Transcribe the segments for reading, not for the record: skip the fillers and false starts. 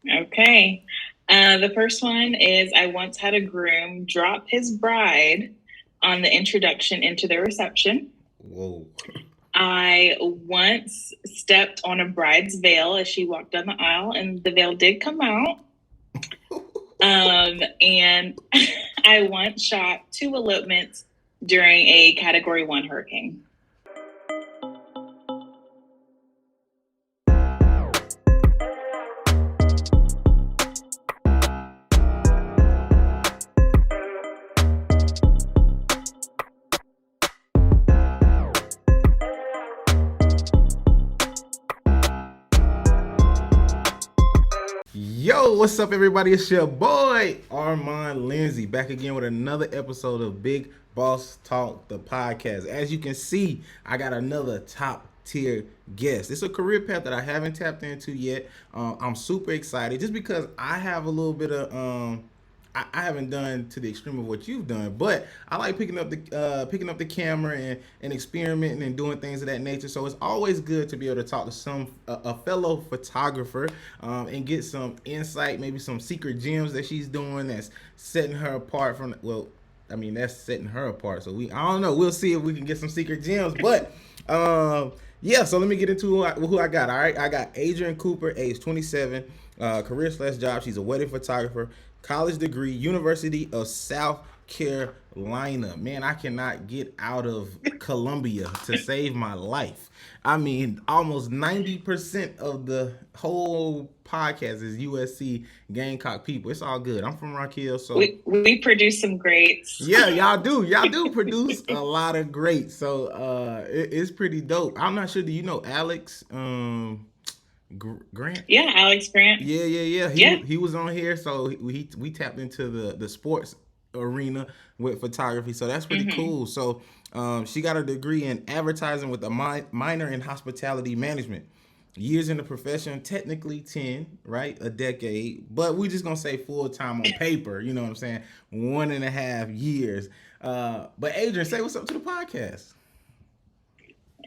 Okay. The first one is I once had a groom drop his bride on the introduction into the reception. Whoa. I once stepped on a bride's veil as she walked down the aisle, and the veil did come out. And I once shot 2 elopements during a Category 1 hurricane. Yo, what's up, everybody? It's your boy Armand Lindsay back again with another episode of Big Boss Talk, the podcast. As you can see, I got another top tier guest. It's a career path that I haven't tapped into yet. I'm super excited just because I have a little bit of I haven't done to the extreme of what you've done, but I like picking up the camera and experimenting and doing things of that nature. So it's always good to be able to talk to a fellow photographer and get some insight, maybe some secret gems that she's doing that's setting her apart from. Well, I mean that's setting her apart. So I don't know. We'll see if we can get some secret gems, but. Yeah, so let me get into who I got. All right, I got Adrienne Cooper, age 27, career/job. She's a wedding photographer, college degree, University of South Carolina. Man, I cannot get out of Columbia to save my life. I mean, almost 90% of the whole podcast is USC Gamecock people. It's all good. I'm from Rock Hill, so we produce some greats. yeah, y'all do produce a lot of greats. So it's pretty dope. I'm not sure. Do you know Alex Grant? Yeah, Alex Grant. Yeah. He was on here, so we tapped into the sports arena with photography. So that's pretty cool. So she got a degree in advertising with a minor in hospitality management. Years in the profession, technically 10, right? A decade. But we just gonna say full time on paper, you know what I'm saying? 1.5 years. But Adrienne, say what's up to the podcast.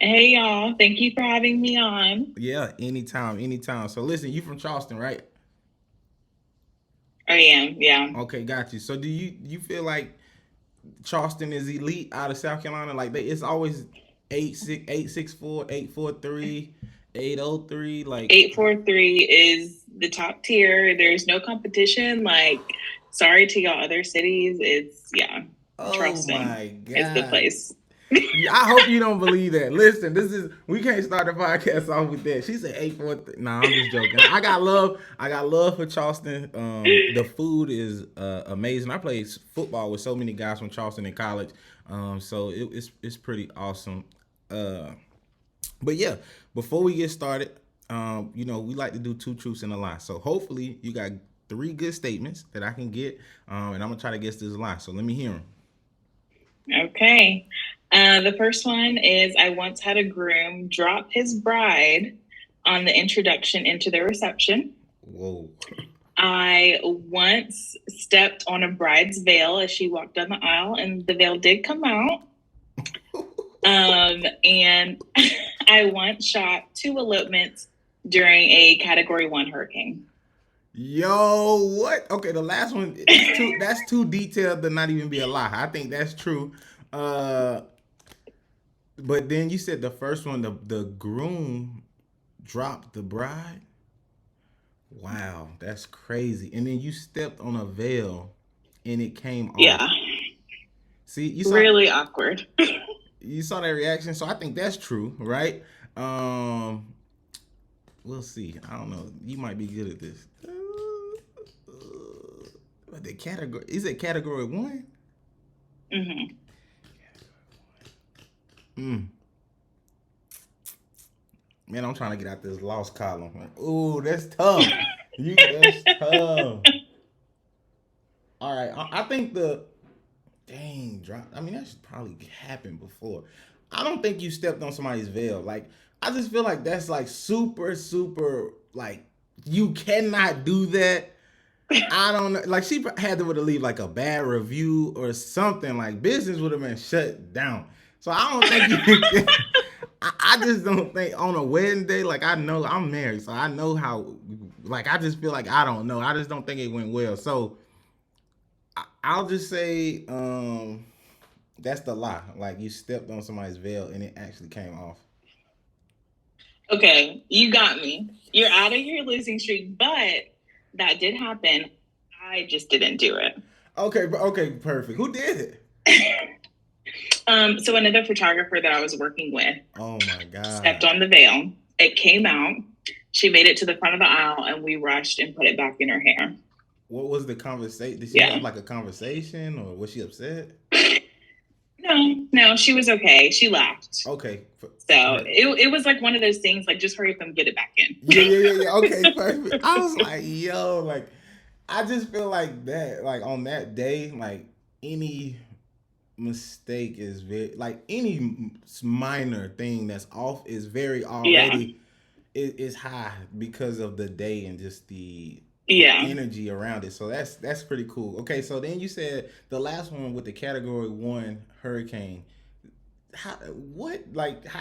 Hey, y'all. Thank you for having me on. Yeah, anytime. So listen, you from Charleston, right? I am, yeah. Okay, got you. So do you feel like Charleston is elite out of South Carolina? Like it's always 864, 843, 803, like 843 is the top tier. There's no competition. Like, sorry to y'all other cities. It's, yeah. Oh Charleston my God. is the place. I hope you don't believe that. Listen, we can't start the podcast off with that. She said 843. Nah, I'm just joking. I got love for Charleston. The food is amazing. I played football with so many guys from Charleston in college. So it's pretty awesome. But yeah, before we get started, we like to do 2 truths and a lie. So hopefully you got 3 good statements that I can get, and I'm gonna try to guess this lie. So let me hear them. Okay. The first one is I once had a groom drop his bride on the introduction into the reception. Whoa. I once stepped on a bride's veil as she walked down the aisle, and the veil did come out. And I once shot 2 elopements during a Category 1 hurricane. Yo, what? Okay, the last one that's too detailed to not even be a lie. I think that's true. But then you said the first one, the groom dropped the bride. Wow, that's crazy. And then you stepped on a veil and it came off. Yeah. See, really awkward. You saw that reaction, so I think that's true, right? We'll see. I don't know. You might be good at this. The category is it category 1? Mm-hmm. Man, I'm trying to get out this lost column. Ooh, that's tough. That's tough. All right, I think drop. I mean, that should probably happen before. I don't think you stepped on somebody's veil. Like, I just feel like that's like super, like you cannot do that. I don't know. Like, she had to leave like a bad review or something. Like, business would have been shut down. So I don't think you can. I just don't think on a wedding day. Like, I know I'm married, so I know how like I just feel like I don't know. I just don't think it went well. So I'll just say that's the lie. Like you stepped on somebody's veil and it actually came off. Okay, you got me. You're out of your losing streak, but that did happen. I just didn't do it. Okay, perfect. Who did it? So another photographer that I was working with, oh my god, stepped on the veil. It came out. She made it to the front of the aisle, and we rushed and put it back in her hair. What was the conversation? Did she have like a conversation, or was she upset? No, she was okay. She laughed. Okay. So it was like one of those things, like just hurry up and get it back in. Yeah. Okay, perfect. I was like, yo, like, I just feel like that, like on that day, like any mistake is very, like any minor thing that's off is very already, is high because of the day and just the energy around it. So that's pretty cool. Okay, so then you said the last one with the category 1 hurricane. How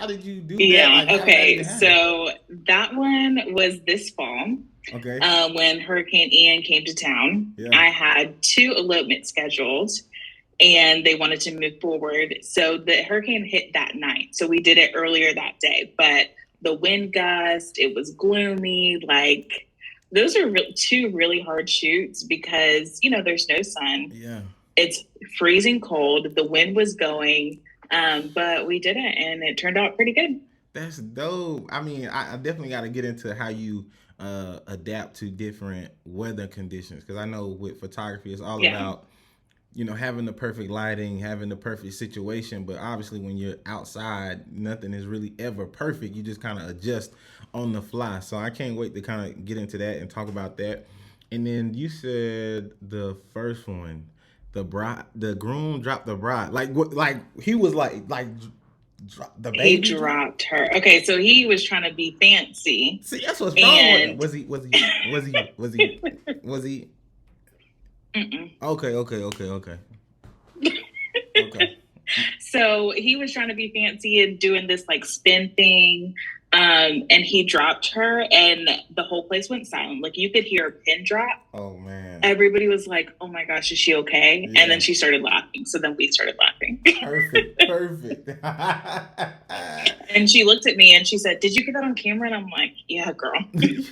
did you do that? Yeah, okay. So that one was this fall. Okay. When Hurricane Ian came to town. Yeah. I had 2 elopements scheduled and they wanted to move forward. So the hurricane hit that night. So we did it earlier that day, but the wind gust, it was gloomy. Like those are 2 really hard shoots because, you know, there's no sun. Yeah. It's freezing cold. The wind was going, but we did it and it turned out pretty good. That's dope. I mean, I definitely got to get into how you adapt to different weather conditions. Because I know with photography, it's all about, you know, having the perfect lighting, having the perfect situation. But obviously when you're outside, nothing is really ever perfect. You just kind of adjust on the fly. So I can't wait to kind of get into that and talk about that. And then you said the first one, the groom dropped the bride. Like what? Like he was like the baby. He dropped her. Okay, so he was trying to be fancy. See, that's what's wrong with him. Was he? Mm-mm. Okay. So he was trying to be fancy and doing this like spin thing. And he dropped her and the whole place went silent. Like you could hear a pin drop. Oh man. Everybody was like, oh my gosh, is she okay? Yeah. And then she started laughing. So then we started laughing. Perfect. And she looked at me and she said, did you get that on camera? And I'm like, yeah, girl,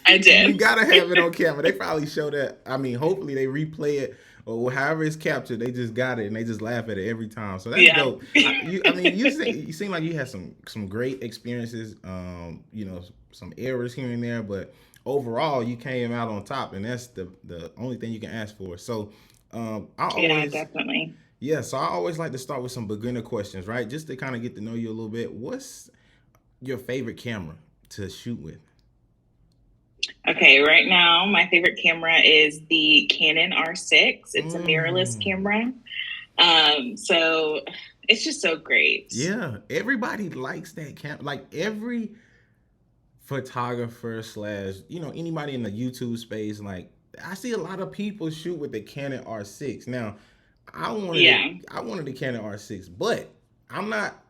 I did. You gotta have it on camera. They probably show that. I mean, hopefully they replay it or however it's captured. They just got it and they just laugh at it every time. So that's dope. You seem like you had some great experiences. You know, some errors here and there, but overall you came out on top, and that's the only thing you can ask for. So definitely. Yeah, so I always like to start with some beginner questions, right? Just to kind of get to know you a little bit. What's your favorite camera to shoot with? Okay, right now my favorite camera is the Canon R6. It's a mirrorless camera. So it's just so great. Yeah, everybody likes that camera. Like every photographer / you know, anybody in the YouTube space, like I see a lot of people shoot with the Canon R6. Now, I wanted the Canon R6, but I'm not.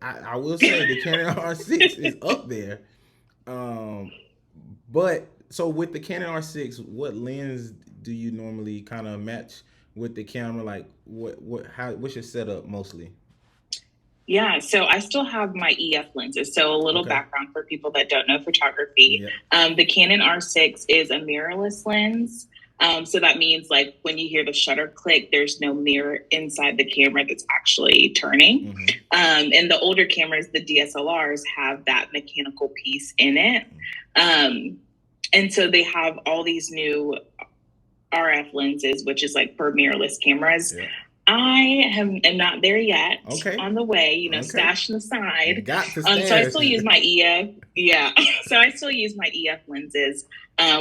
I will say the Canon R6 is up there. But so with the Canon R6, what lens do you normally kind of match with the camera? Like what's your setup mostly? Yeah, so I still have my EF lenses. So a little background for people that don't know photography. Yeah. The Canon R6 is a mirrorless lens. So that means like when you hear the shutter click, there's no mirror inside the camera that's actually turning. Mm-hmm. And the older cameras, the DSLRs, have that mechanical piece in it. And so they have all these new RF lenses, which is like for mirrorless cameras. Yeah. I am not there yet. On the way, you know, stashed on the side. So I still use my EF. Yeah. So I still use my EF lenses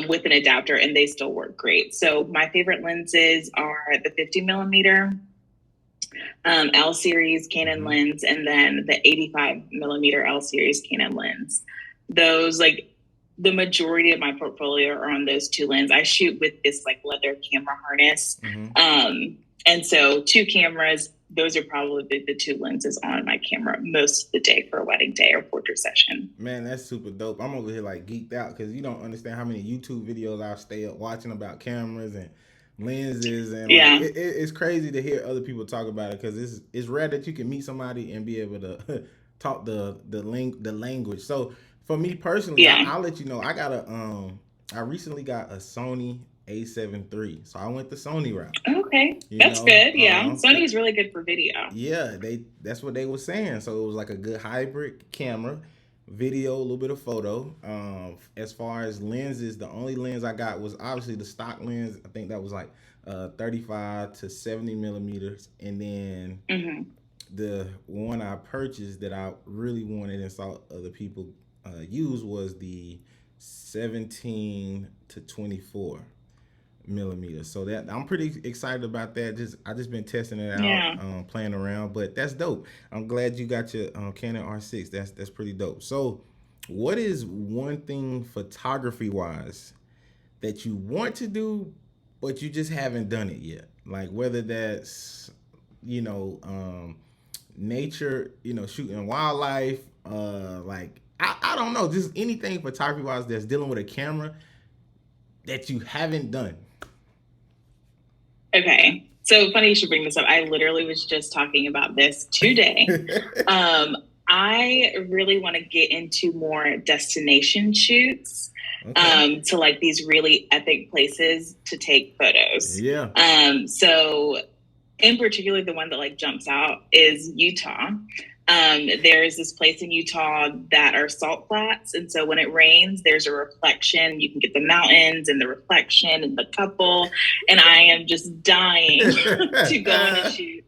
with an adapter, and they still work great. So my favorite lenses are the 50 millimeter L series Canon lens, and then the 85 millimeter L series Canon lens. Those, like, the majority of my portfolio are on those 2 lenses. I shoot with this like leather camera harness. And so 2 cameras, those are probably the two lenses on my camera most of the day for a wedding day or portrait session. Man, that's super dope. I'm over here like geeked out because you don't understand how many YouTube videos I stay up watching about cameras and lenses, and like it's crazy to hear other people talk about it because it's rare that you can meet somebody and be able to talk the language. So for me personally, I'll let you know I recently got a Sony A7 III, so I went the Sony route. Okay, that's good. Yeah, Sony's really good for video. Yeah, that's what they were saying. So it was like a good hybrid camera, video, a little bit of photo. As far as lenses, the only lens I got was obviously the stock lens. I think that was like 35 to 70 millimeters, and then the one I purchased that I really wanted and saw other people use was the 17 to 24 millimeters. So that I'm pretty excited about that. I just been testing it out, playing around. But that's dope. I'm glad you got your Canon R6. That's pretty dope. So, what is one thing photography wise that you want to do, but you just haven't done it yet? Like whether that's nature, shooting wildlife, like I don't know, just anything photography wise that's dealing with a camera that you haven't done. Okay. So funny you should bring this up. I literally was just talking about this today. I really want to get into more destination shoots, to like these really epic places to take photos. Yeah. So in particular, the one that like jumps out is Utah. There's this place in Utah that are salt flats. And so when it rains, there's a reflection. You can get the mountains and the reflection and the couple. And I am just dying to go on a shoot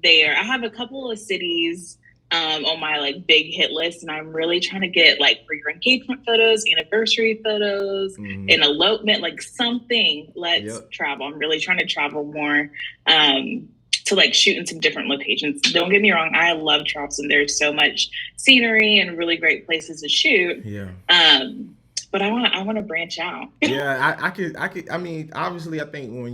there. I have a couple of cities on my like big hit list, and I'm really trying to get like for your engagement photos, anniversary photos, an elopement, like something. Let's travel. I'm really trying to travel more. To like shoot in some different locations. Don't get me wrong, I love Charleston. There's so much scenery and really great places to shoot. Yeah. But I want to branch out. Yeah, I could. I mean, obviously, I think when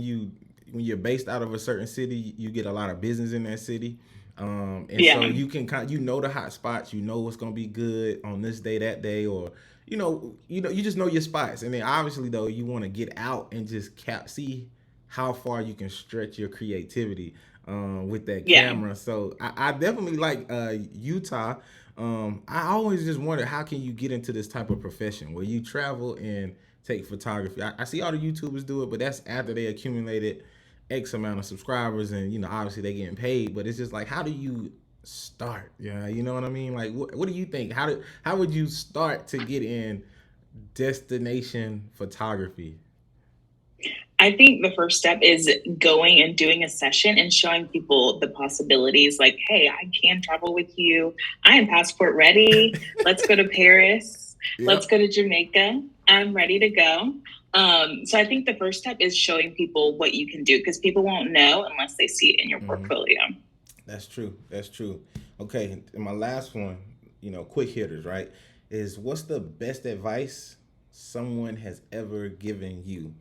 you're based out of a certain city, you get a lot of business in that city. So you can the hot spots, what's gonna be good on this day, that day, or you just know your spots. And then obviously though, you want to get out and just see how far you can stretch your creativity with that camera. So I definitely like Utah. I always just wondered, how can you get into this type of profession where you travel and take photography? I see all the YouTubers do it, but that's after they accumulated X amount of subscribers and obviously they getting paid. But it's just like, how do you start? Yeah, you know what I mean? Like what do you think? How would you start to get in destination photography? I think the first step is going and doing a session and showing people the possibilities. Like, hey, I can travel with you. I am passport ready. Let's go to Paris. Let's go to Jamaica. I'm ready to go. So I think the first step is showing people what you can do, because people won't know unless they see it in your portfolio. That's true. Okay, and my last one, quick hitters, right, is what's the best advice someone has ever given you?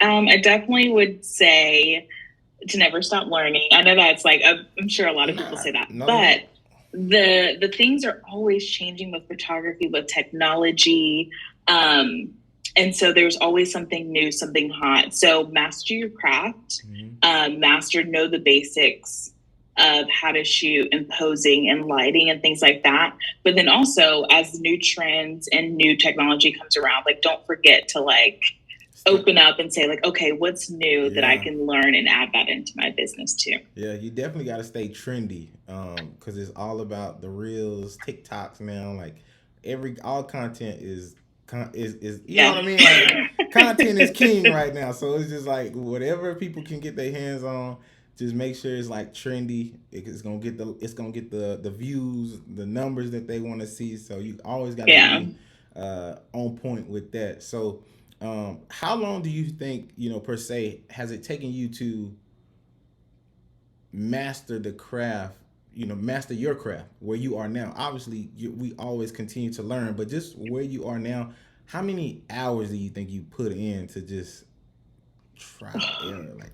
I definitely would say to never stop learning. I know that's like, I'm sure a lot of people say that, but the things are always changing with photography, with technology. And so there's always something new, something hot. So master your craft, know the basics of how to shoot and posing and lighting and things like that. But then also as new trends and new technology comes around, like don't forget to like open up and say like, okay, what's new that I can learn and add that into my business too. Yeah, you definitely got to stay trendy, because it's all about the reels, TikToks now. Like all content is you know what I mean? Like content is king right now. So it's just like whatever people can get their hands on, just make sure it's like trendy. It's gonna get the views, the numbers that they want to see. So you always got to be on point with that. So how long do you think, per se, has it taken you to master the craft, master your craft where you are now? Obviously, we always continue to learn, but just where you are now, how many hours do you think you put in to just trial error? Like,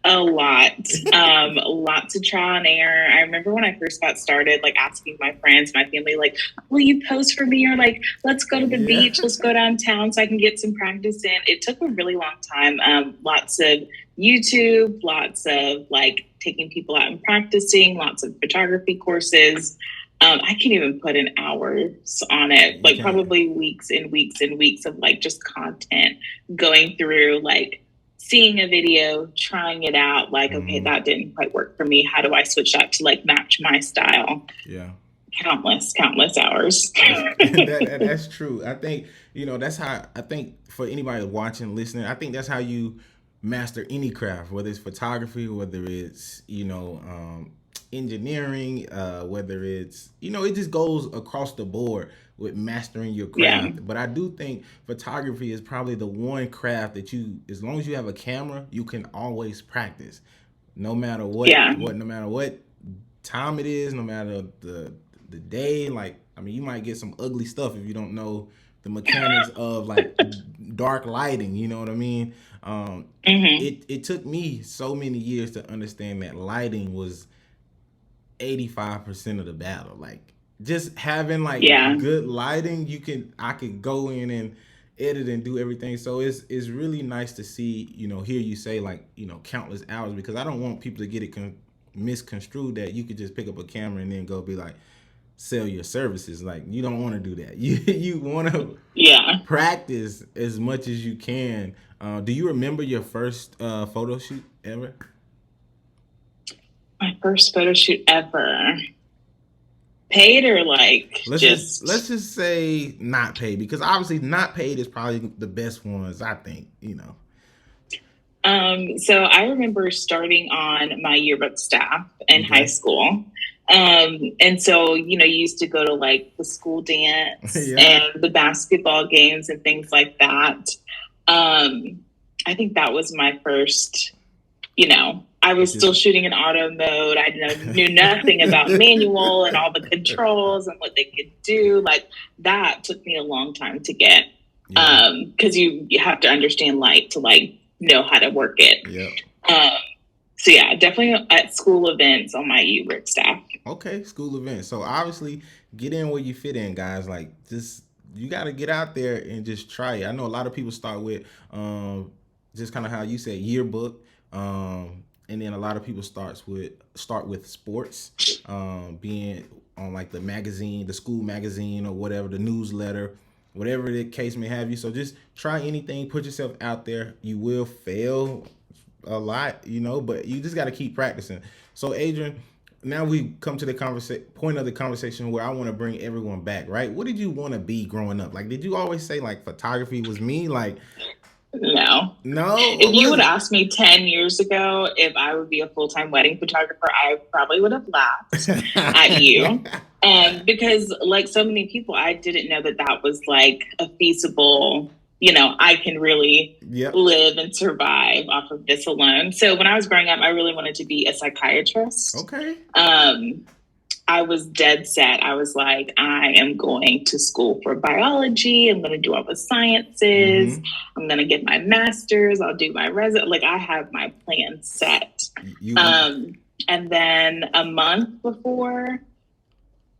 a lot. Lots of trial and error. I remember when I first got started, like asking my friends, my family, like, will you post for me? Or like, let's go to the beach, let's go downtown so I can get some practice in. It took a really long time. Lots of YouTube, lots of like taking people out and practicing, lots of photography courses. I can't even put in hours on it, like probably weeks and weeks and weeks of like just content going through, like seeing a video, trying it out, like, okay, that didn't quite work for me. How do I switch that to like match my style? Yeah. Countless hours. That's true. I think, that's how, I think for anybody watching, listening, I think that's how you master any craft, whether it's photography, whether it's, engineering, whether it's, it just goes across the board with mastering your craft. Yeah. But I do think photography is probably the one craft that as long as you have a camera, you can always practice, no matter what, no matter what time it is, no matter the day. Like, I mean, you might get some ugly stuff if you don't know the mechanics of like dark lighting. You know what I mean? It took me so many years to understand that lighting was 85% of the battle. Like, just having like good lighting, I could go in and edit and do everything. So it's really nice to see, hear you say like, countless hours, because I don't want people to get it misconstrued that you could just pick up a camera and then go be like, sell your services. Like, you don't want to do that. You want to practice as much as you can. Do you remember your first photo shoot ever? My first photo shoot ever. Paid or like let's just say not paid, because obviously not paid is probably the best ones, I think, So I remember starting on my yearbook staff in high school. And so, you used to go to like the school dance and the basketball games and things like that. I think that was my first, I was still shooting in auto mode. I knew nothing about manual and all the controls and what they could do. Like, that took me a long time to get, because you have to understand light to like know how to work it. So yeah, definitely at school events on my yearbook staff. Okay, school events. So obviously, get in where you fit in, guys. Like, just you got to get out there and just try it. I know a lot of people start with just kind of how you said, yearbook. And then a lot of people start with sports, being on like the magazine, the school magazine or whatever, the newsletter, whatever the case may have you. So just try anything, put yourself out there. You will fail a lot, but you just got to keep practicing. So Adrienne, now we come to the point of the conversation where I want to bring everyone back, right? What did you want to be growing up? Like, did you always say like photography was me? Like, No. If you would ask me 10 years ago if I would be a full-time wedding photographer, I probably would have laughed at you. Because like so many people, I didn't know that was like a feasible, I can really live and survive off of this alone. So when I was growing up, I really wanted to be a psychiatrist. Okay. I was dead set. I was like, I am going to school for biology. I'm going to do all the sciences. I'm going to get my master's. I'll do my like, I have my plan set. And then a month before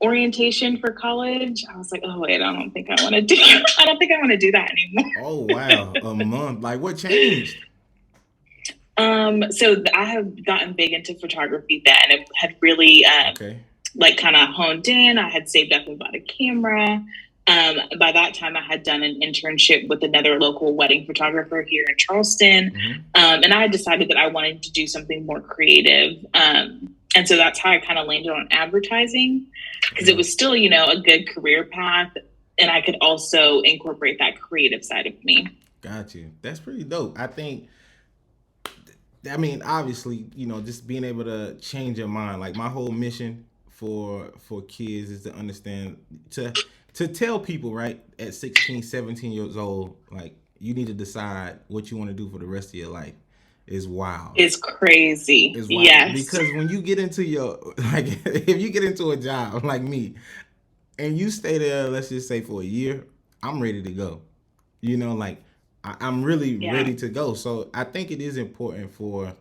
orientation for college, I was like, oh wait, I don't think I want to do that anymore. Oh wow, a month. Like, what changed? So I have gotten big into photography then and had really like kind of honed in. I had saved up and bought a camera. By that time, I had done an internship with another local wedding photographer here in Charleston. And I had decided that I wanted to do something more creative. And so that's how I kind of landed on advertising, because it was still, a good career path. And I could also incorporate that creative side of me. Got you. That's pretty dope. I mean, obviously, just being able to change your mind. Like, my whole mission for kids is to understand, to tell people, right, at 16, 17 years old, like, you need to decide what you want to do for the rest of your life. Is wild. It's crazy. It's wild. Yes. Because when you get into if you get into a job like me and you stay there, let's just say for a year, I'm ready to go. Like, I'm really ready to go. So I think it is important for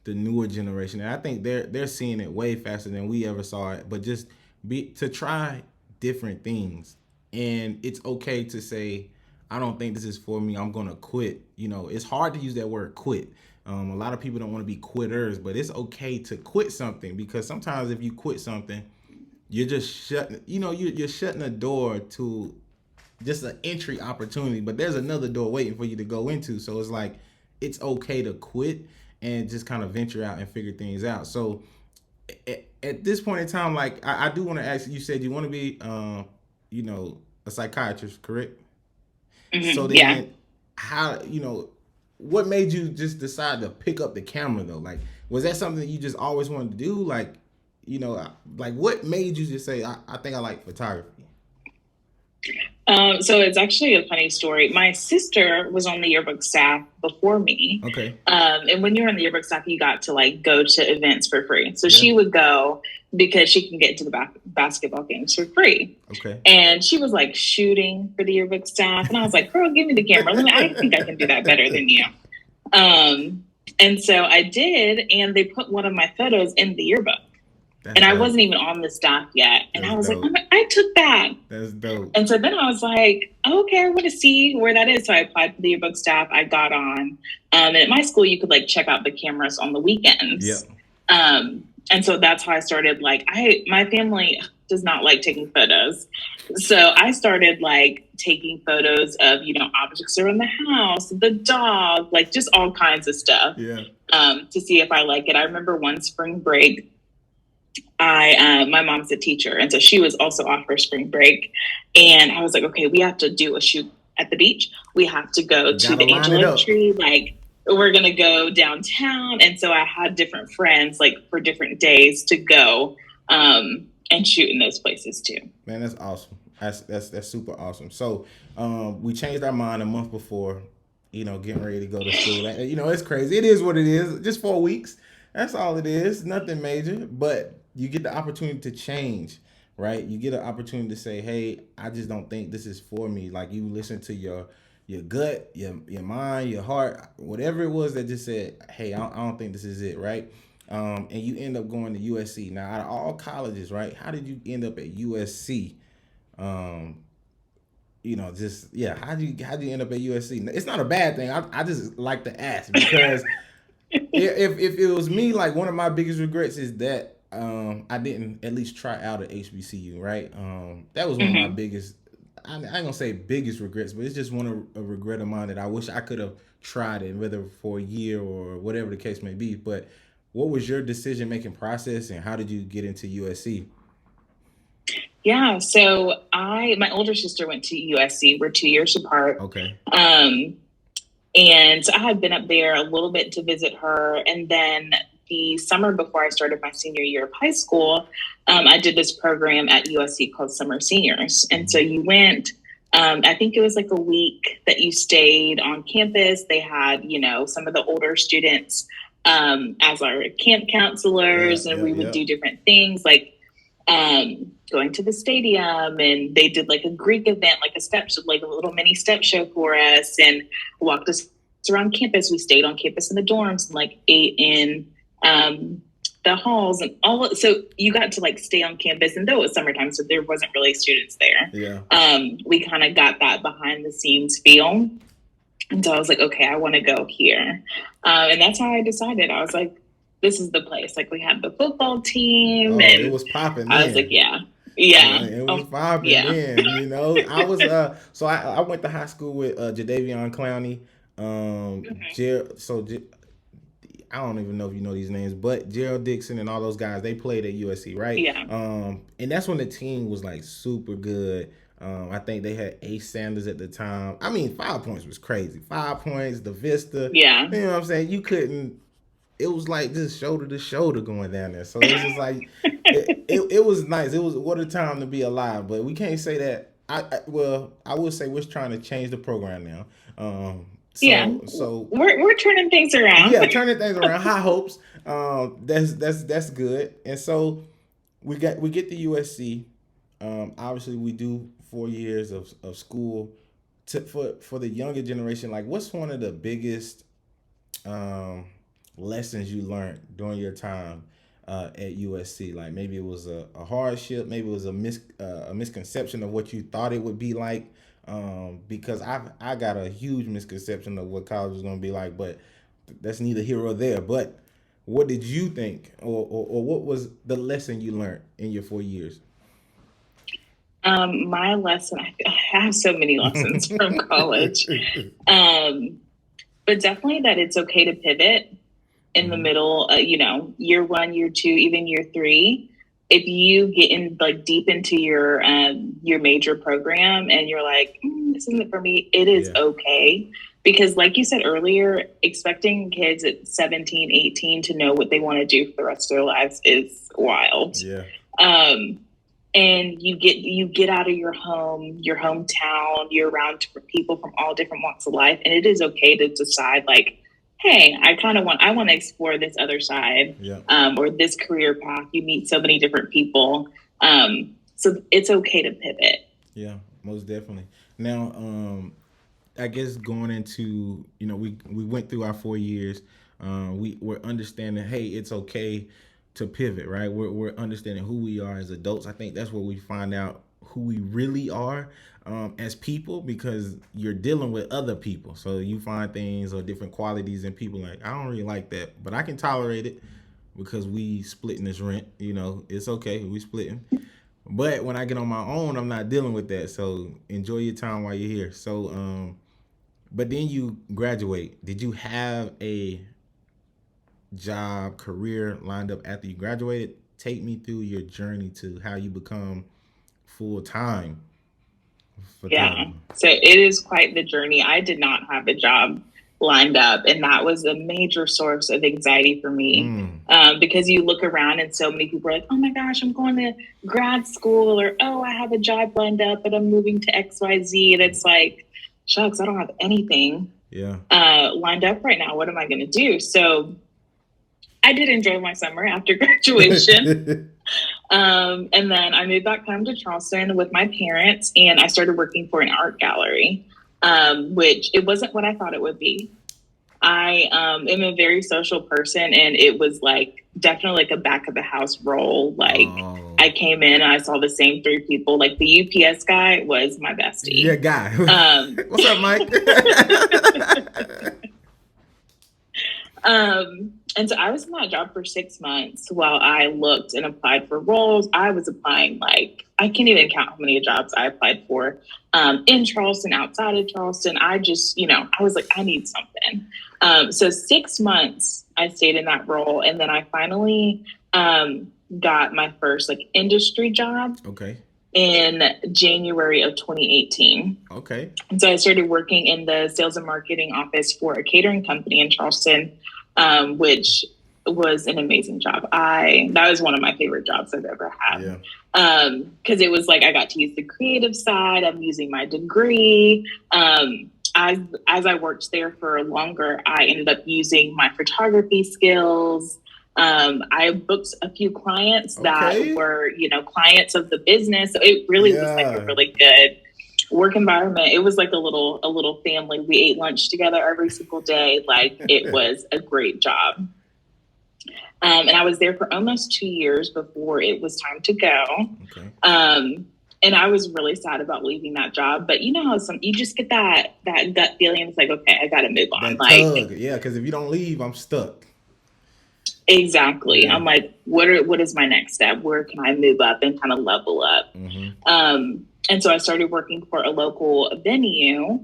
the newer generation, and I think they're seeing it way faster than we ever saw it. But just be to try different things, and it's okay to say, I don't think this is for me. I'm gonna quit. You know, it's hard to use that word quit. A lot of people don't want to be quitters, but it's okay to quit something, because sometimes if you quit something, you're just shutting. You know, you're shutting a door to just an entry opportunity, but there's another door waiting for you to go into. So it's like, it's okay to quit and just kind of venture out and figure things out. So at this point in time, like I do want to ask you, said you want to be, you know, a psychiatrist, correct? So Yeah. then how, you know, what made you just decide to pick up the camera though? Like, was that something that you just always wanted to do? Like, you know, like what made you just say, I think I like photography? So it's actually a funny story. My sister was on the yearbook staff before me. Okay. And when you're on the yearbook staff, you got to like go to events for free. So Yeah. she would go because she can get to the basketball games for free. Okay. And she was like shooting for the yearbook staff. And I was like, girl, give me the camera. I think I can do that better than you. And so I did. And they put one of my photos in the yearbook. And I wasn't even on the staff yet. And I was like, I took that. That's dope. And so then I was like, okay, I want to see where that is. So I applied for the yearbook staff. I got on. And at my school, you could like check out the cameras on the weekends. Yeah. And so that's how I started. Like, my family does not like taking photos. So I started like taking photos of, you know, objects around the house, the dog, like just all kinds of stuff. Yeah. To see if I like it. I remember one spring break, my mom's a teacher, and so she was also off for spring break, and I was like, okay, we have to do a shoot at the beach. We have to go to the angel oak tree. Like, we're gonna go downtown. And so I had different friends like for different days to go and shoot in those places too. Man, that's awesome. That's super awesome. So we changed our mind a month before, you know, getting ready to go to school. You know, it's crazy. It is what it is. Just 4 weeks. That's all it is. Nothing major. But you get the opportunity to change, right? You get an opportunity to say, hey, I just don't think this is for me. Like, you listen to your gut, your mind, your heart, whatever it was that just said, hey, I don't think this is it, right? And you end up going to USC. Now, out of all colleges, right, how did you end up at USC? You know, just, yeah, how'd you end up at USC? It's not a bad thing. I just like to ask, because if it was me, like, one of my biggest regrets is that I didn't at least try out at HBCU, right? That was one of my biggest, I ain't gonna say biggest regrets, but it's just a regret of mine that I wish I could have tried it, whether for a year or whatever the case may be. But what was your decision-making process, and how did you get into USC? Yeah, so my older sister went to USC. We're 2 years apart. Okay. And I had been up there a little bit to visit her, and then the summer before I started my senior year of high school, I did this program at USC called Summer Seniors. And so you went, I think it was like a week that you stayed on campus. They had, you know, some of the older students as our camp counselors, and we would do different things like going to the stadium, and they did like a Greek event, like a little mini step show for us, and walked us around campus. We stayed on campus in the dorms and like ate in the halls and all. So you got to like stay on campus, and though it was summertime, so there wasn't really students there. Yeah. We kind of got that behind the scenes feel. And so I was like, okay, I want to go here. And that's how I decided. I was like, this is the place. Like, we had the football team, and it was popping. I was like, yeah. It was popping then, you know. I was so I went to high school with Jadavion Clowney, I don't even know if you know these names, but Gerald Dixon and all those guys, they played at USC, right? Yeah. And that's when the team was like super good. I think they had Ace Sanders at the time. I mean, 5 points was crazy. 5 points, the Vista. Yeah. You know what I'm saying? You couldn't. It was like just shoulder to shoulder going down there. So it was just like it was nice. It was what a time to be alive. But we can't say that. I would say we're trying to change the program now. So we're turning things around. Yeah, turning things around. High hopes. That's good. And so we get to USC. Obviously, we do 4 years of school. for the younger generation, like what's one of the biggest lessons you learned during your time at USC? Like maybe it was a hardship, maybe it was a misconception of what you thought it would be like. Because I got a huge misconception of what college was going to be like, but that's neither here or there. But what did you think, or what was the lesson you learned in your 4 years? My lesson, I have so many lessons from college, but definitely that it's okay to pivot in the middle, year 1, year 2, even year 3. If you get in like deep into your major program and you're like, this isn't for me, it is okay. Because like you said earlier, expecting kids at 17, 18 to know what they want to do for the rest of their lives is wild. Yeah. And you get out of your home, your hometown, you're around people from all different walks of life. And it is okay to decide like, hey, I want to explore this other side, or this career path. You meet so many different people. So it's okay to pivot. Yeah, most definitely. Now, I guess going into, we went through our 4 years. We're understanding, hey, it's okay to pivot, right? We're understanding who we are as adults. I think that's where we find out who we really are as people, because you're dealing with other people. So you find things or different qualities in people like, I don't really like that, but I can tolerate it because we splitting this rent. It's okay. We splitting. But when I get on my own, I'm not dealing with that. So enjoy your time while you're here. So, but then you graduate. Did you have a job, career lined up after you graduated? Take me through your journey to how you become full-time. Yeah, so it is quite the journey. I did not have a job lined up, and that was a major source of anxiety for me, because you look around and so many people are like, oh my gosh, I'm going to grad school, or oh, I have a job lined up but I'm moving to XYZ, and it's like, shucks, I don't have anything lined up right now. What am I going to do? So I did enjoy my summer after graduation. And then I moved back home to Charleston with my parents, and I started working for an art gallery, which it wasn't what I thought it would be. I am a very social person, and it was like definitely like a back of the house role. Like I came in and I saw the same 3 people. Like the UPS guy was my bestie. Yeah, guy. What's up, Mike? And so I was in that job for 6 months while I looked and applied for roles. I was applying like, I can't even count how many jobs I applied for in Charleston, outside of Charleston. I just, I was like, I need something. So 6 months I stayed in that role. And then I finally got my first like industry job. Okay. In January of 2018. Okay. And so I started working in the sales and marketing office for a catering company in Charleston, which was an amazing job. That was one of my favorite jobs I've ever had. Yeah. Because it was like I got to use the creative side. I'm using my degree. As I worked there for longer, I ended up using my photography skills. I booked a few clients that were, clients of the business. So it really was like a really good work environment. It was like a little family. We ate lunch together every single day. Like it was a great job. And I was there for almost 2 years before it was time to go. Okay. And I was really sad about leaving that job, but you know how you just get that gut feeling. It's like, okay, I got to move on. Yeah. Because if you don't leave, I'm stuck. Exactly. Yeah. I'm like, what is my next step? Where can I move up and kind of level up? Mm-hmm. And so I started working for a local venue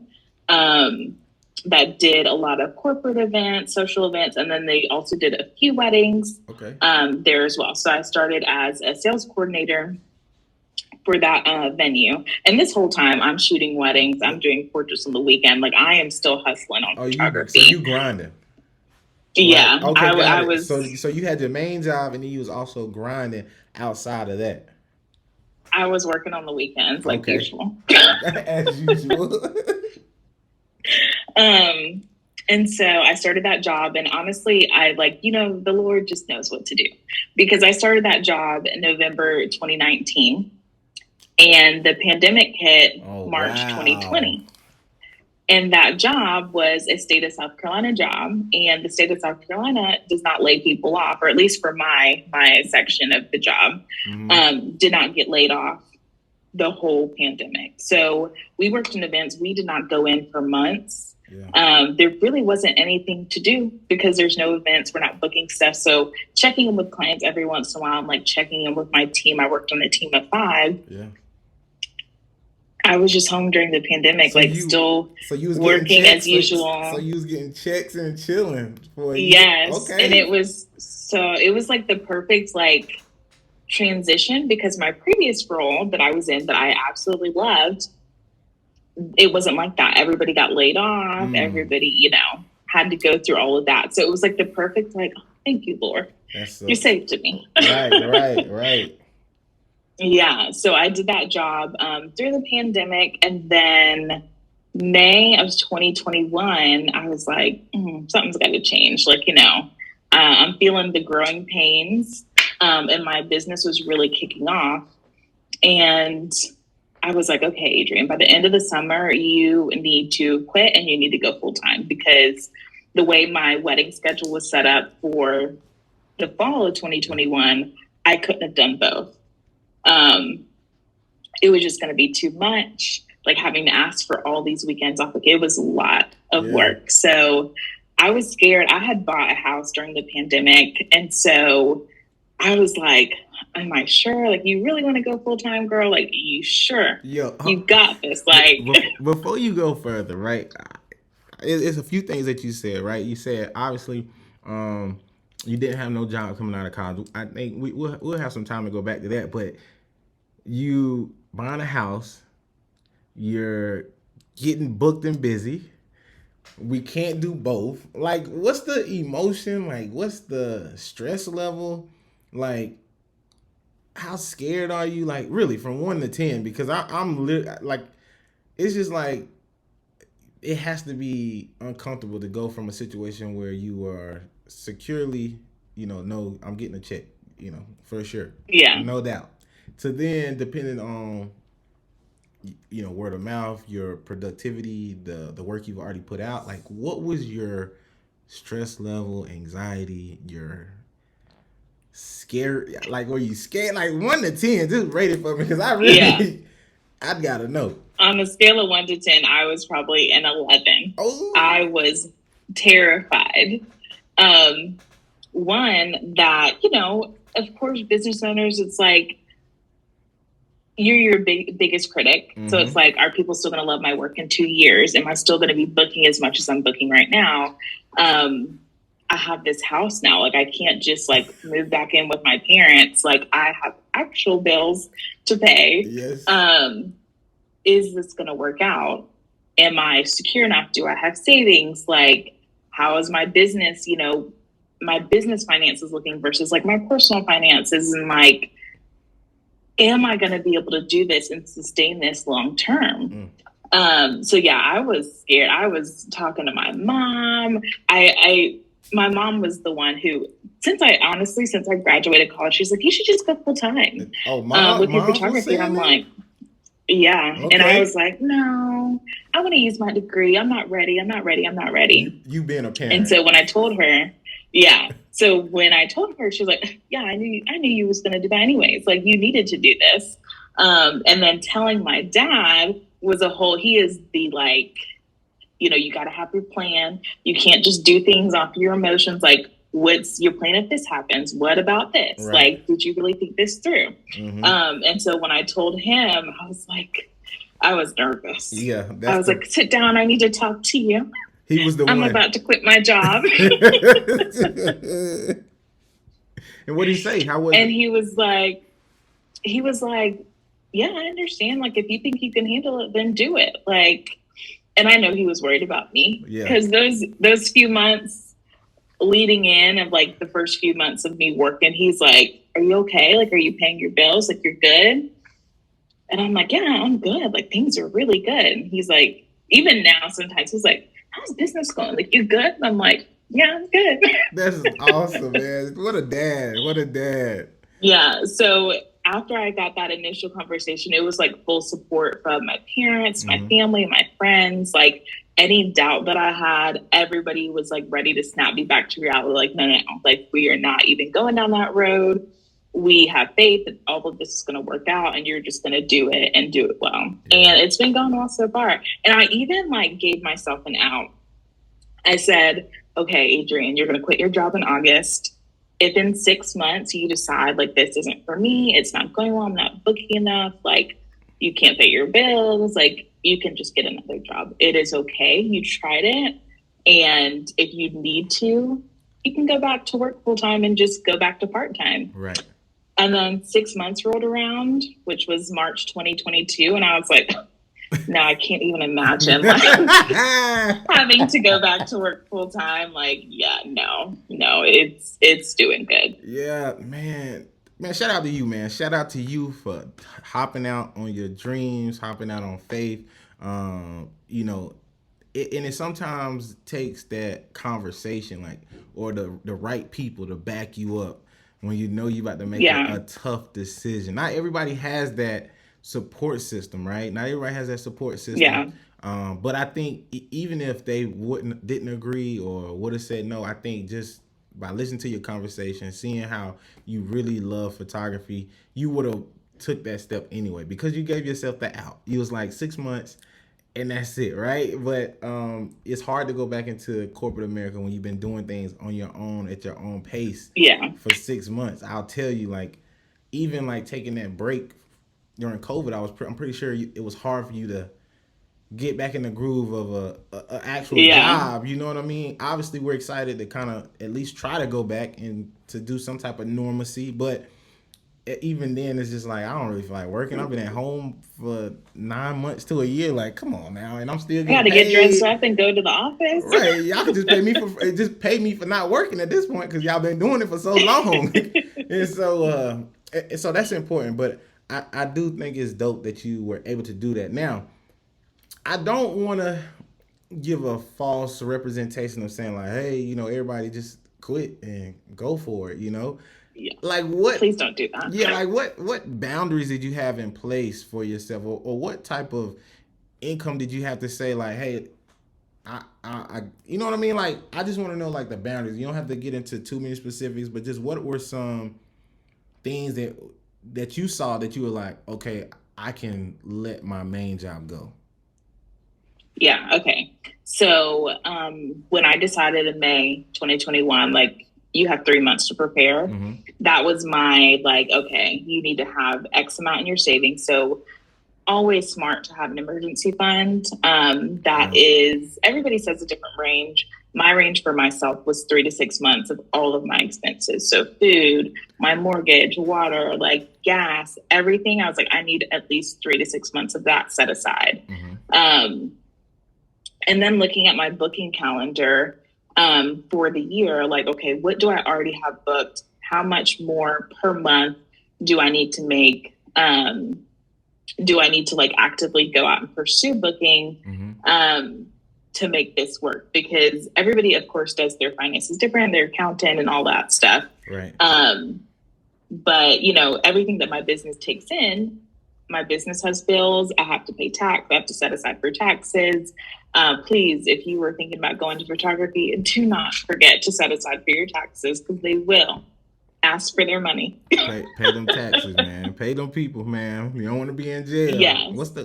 that did a lot of corporate events, social events, and then they also did a few weddings there as well. So I started as a sales coordinator for that venue. And this whole time I'm shooting weddings. I'm doing portraits on the weekend. Like I am still hustling on photography. So you grinding. Yeah, okay, I was. So you had your main job, and then you was also grinding outside of that. I was working on the weekends, like usual. As usual. And so I started that job, and honestly, I the Lord just knows what to do, because I started that job in November 2019, and the pandemic hit March 2020. And that job was a state of South Carolina job. And the state of South Carolina does not lay people off, or at least for my section of the job, did not get laid off the whole pandemic. So we worked in events. We did not go in for months. Yeah. There really wasn't anything to do because there's no events. We're not booking stuff. So checking in with clients every once in a while, I'm like checking in with my team. I worked on a team of 5. Yeah. I was just home during the pandemic, so still working as usual. So you was getting checks and chilling for a year? Yes. Okay. And it was like the perfect like transition, because my previous role that I was in that I absolutely loved, it wasn't like that. Everybody got laid off. Everybody, had to go through all of that. So it was like the perfect, like, oh, thank you, Lord. You saved me. Right. Yeah. So I did that job through the pandemic. And then May of 2021, I was like, something's got to change. Like, I'm feeling the growing pains. And my business was really kicking off. And I was like, okay, Adrienne, by the end of the summer, you need to quit and you need to go full time, because the way my wedding schedule was set up for the fall of 2021, I couldn't have done both. It was just going to be too much, like having to ask for all these weekends off. Like, it was a lot of work. So I was scared. I had bought a house during the pandemic. And so I was like, am I sure? Like, you really want to go full time, girl? Like, you sure? You got this. Like, before you go further, right? It's a few things that you said, right? You said obviously, you didn't have no job coming out of college. I think we'll have some time to go back to that. But you buying a house, you're getting booked and busy. We can't do both. Like, what's the emotion? Like, what's the stress level? Like, how scared are you? Like, really, from 1 to 10? Because I'm like, it's just like, it has to be uncomfortable to go from a situation where you are securely, no, I'm getting a check, for sure. Yeah. No doubt. To then, depending on, word of mouth, your productivity, the work you've already put out, like, what was your stress level, anxiety, your scared, like, were you scared? Like, 1 to 10, just rate it for me, because I'd gotta know. On a scale of 1 to 10, I was probably an 11. Oh. I was terrified. One, that, of course, business owners, it's like, you're your biggest critic. So it's like, are people still going to love my work in 2 years? Am I still going to be booking as much as I'm booking right now? I have this house now. Like, I can't just like move back in with my parents. Like, I have actual bills to pay. Yes. Is this going to work out? Am I secure enough? Do I have savings? Like, how is my business, my business finances looking versus like my personal finances? And like, am I going to be able to do this and sustain this long term? So yeah, I was scared. I was talking to my mom. My mom was the one who, since I graduated college, she's like, you should just go full time with your photography. And I'm like, yeah. Okay. And I was like, no, I want to use my degree. I'm not ready. You being a parent. And so when I told her, she was like, yeah, I knew you was going to do that anyways. Like, you needed to do this. And then telling my dad was he is the like, you got to have your plan. You can't just do things off your emotions. Like, what's your plan if this happens? What about this? Right. Like, did you really think this through? And so when I told him, I was like, I was nervous. Yeah. I was like, sit down. I need to talk to you. He was the one. I'm about to quit my job. And what did he say? How was it? He was like, yeah, I understand. Like, if you think you can handle it, then do it. Like, and I know he was worried about me because those few months leading in of like the first few months of me working, he's like, are you okay? Like, are you paying your bills? Like, you're good? And I'm like, yeah, I'm good. Like, things are really good. And he's like, even now, sometimes he's like, how's business going? Like, you good? And I'm like, yeah, I'm good. That's awesome, man. What a dad. Yeah. So after I got that initial conversation, it was like full support from my parents, my family, my friends. Like, any doubt that I had, everybody was like ready to snap me back to reality. Like, no, like we are not even going down that road. We have faith that all of this is going to work out and you're just going to do it and do it well. Yeah. And it's been going well so far. And I even like gave myself an out. I said, okay, Adrienne, you're going to quit your job in August. If in 6 months you decide like this isn't for me, it's not going well, I'm not booking enough, like you can't pay your bills, like you can just get another job. It is okay. You tried it. And if you need to, you can go back to work full time and just go back to part time. Right. And then 6 months rolled around, which was March 2022. And I was like, no, I can't even imagine like having to go back to work full time. Like, yeah, no, it's doing good. Yeah, man, shout out to you, man. Shout out to you for hopping out on your dreams, hopping out on faith. You know, and it sometimes takes that conversation, like, or the right people to back you up when you know you're about to make a tough decision. Not everybody has that support system, right? Not everybody has that support system. Yeah. But I think even if they didn't agree or would have said no, I think just by listening to your conversation, seeing how you really love photography, you would have took that step anyway because you gave yourself the out. You was like 6 months and that's it, right? But it's hard to go back into corporate America when you've been doing things on your own at your own pace for 6 months. I'll tell you, like, even like taking that break during COVID, I'm pretty sure it was hard for you to get back in the groove of a actual job. You know what I mean? Obviously, we're excited to kind of at least try to go back and to do some type of normalcy. But even then, it's just like, I don't really feel like working. I've been at home for 9 months to a year. Like, come on now. And I'm still getting paid. Get dressed up and go to the office. Right. Y'all can just pay me for not working at this point because y'all been doing it for so long. And so that's important. But I do think it's dope that you were able to do that. Now, I don't want to give a false representation of saying like, hey, you know, everybody just quit and go for it, you know? Yeah. Like what? Please don't do that. Yeah, like what boundaries did you have in place for yourself, or what type of income did you have to say like, hey, I you know what I mean? Like, I just want to know like the boundaries. You don't have to get into too many specifics, but just what were some things that you saw that you were like, okay, I can let my main job go? Yeah. Okay. So when I decided in May 2021, like you have 3 months to prepare, that was my like, okay, you need to have X amount in your savings. So always smart to have an emergency fund. That is, everybody says a different range. My range for myself was 3 to 6 months of all of my expenses. So food, my mortgage, water, like gas, everything. I was like, I need at least 3 to 6 months of that set aside. And then looking at my booking calendar for the year, like, okay, what do I already have booked? How much more per month do I need to make? Do I need to like actively go out and pursue booking to make this work? Because everybody, of course, does their finances different, their accountant and all that stuff. Right. But, you know, everything that my business takes in, my business has bills. I have to pay tax. I have to set aside for taxes. Please, if you were thinking about going to photography, do not forget to set aside for your taxes because they will ask for their money. Pay them taxes, man. Pay them people, man. You don't want to be in jail. Yeah. It's a